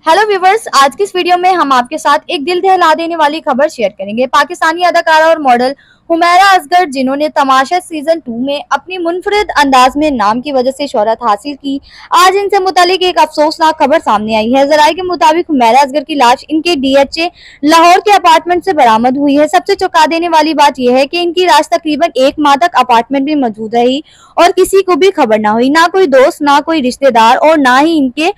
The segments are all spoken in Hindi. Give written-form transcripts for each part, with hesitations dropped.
हेलो व्यूवर्स, आज की इस वीडियो में हम आपके साथ एक दिल दहला देने वाली खबर शेयर करेंगे। पाकिस्तानी अदाकारा और मॉडल हुमैरा असगर, जिन्होंने तमाशा सीजन 2 में अपनी मुनफरिद अंदाज में नाम की वजह से शोहरत हासिल की, आज इनसे मुतालिक एक अफसोसनाक खबर सामने आई है। जराये के मुताबिक हुमैरा असगर की लाश इनके डीएचए लाहौर के अपार्टमेंट से बरामद हुई है। सबसे चौंका देने वाली बात यह है कि इनकी लाश तकरीबन 1 माह तक अपार्टमेंट में मौजूद रही और किसी को भी खबर ना हुई, ना कोई दोस्त, ना कोई रिश्तेदार और ना ही इनके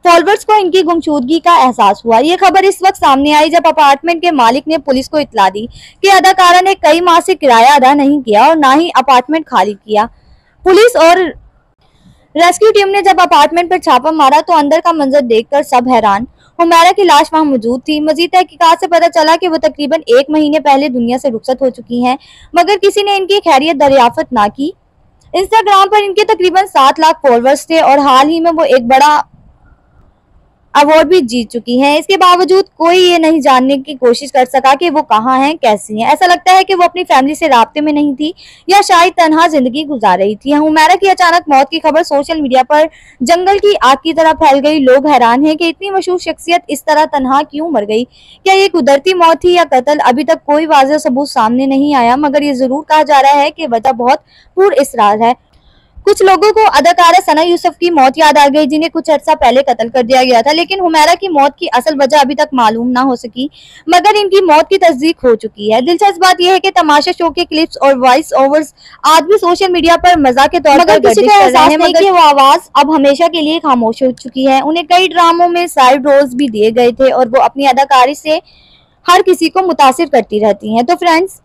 फॉलोअर्स को इनकी गुमशुदगी का एहसास हुआ। ये खबर इस वक्त सामने आई जब अपार्टमेंट के मालिक ने पुलिस को इत्तला दी कि अदाकारा ने कई माह से किराया अदा नहीं किया और ना ही अपार्टमेंट खाली किया। पुलिस और रेस्क्यू टीम ने जब अपार्टमेंट पर छापा मारा तो अंदर का मंजर देखकर सब हैरान। हुमैरा की लाश वहां मौजूद थी। मजीद तहकीकात से पता चला कि वो तकरीबन 1 महीने पहले दुनिया से रुखसत हो चुकी हैं, मगर किसी ने इनकी खैरियत दरियाफ्त ना की। इंस्टाग्राम पर इनके तकरीबन 7 लाख फॉलोअर्स थे और हाल ही में वो एक बड़ा अवार्ड भी जीत चुकी हैं। इसके बावजूद कोई ये नहीं जानने की कोशिश कर सका कि वो कहाँ हैं, कैसी हैं। ऐसा लगता है कि वो अपनी फैमिली से राब्ते में नहीं थी या शायद तन्हा जिंदगी गुजार रही थी। हुमैरा की अचानक मौत की खबर सोशल मीडिया पर जंगल की आग की तरह फैल गई। लोग हैरान हैं कि इतनी मशहूर शख्सियत इस तरह तन्हा क्यों मर गई। क्या ये कुदरती मौत थी या कत्ल? अभी तक कोई वाज़ेह सबूत सामने नहीं आया, मगर ये जरूर कहा जा रहा है कि वजह बहुत पुरअसरार है। कुछ लोगों को अदाकारा सना यूसुफ की मौत याद आ गई, जिन्हें कुछ अर्सा पहले कत्ल कर दिया गया था, लेकिन हुमैरा की मौत की असल वजह अभी तक मालूम ना हो सकी, मगर इनकी मौत की तस्दीक हो चुकी है। दिलचस्प बात यह है कि तमाशा शो के क्लिप्स और वॉइस ओवर्स आज भी सोशल मीडिया पर मजाक के तौर पर किसी को एहसास नहीं कि वो आवाज अब हमेशा के लिए खामोश हो चुकी है। उन्हें कई ड्रामों में साइड रोल्स भी दिए गए थे और वो अपनी अदाकारी से हर किसी को मुतासिर करती रहती हैं। तो फ्रेंड्स,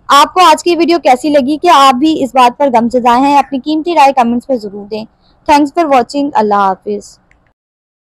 आपको आज की वीडियो कैसी लगी? कि आप भी इस बात पर गमज़दा हैं? अपनी कीमती राय कमेंट्स में ज़रूर दें। Thanks for watching. अल्लाह हाफिज़।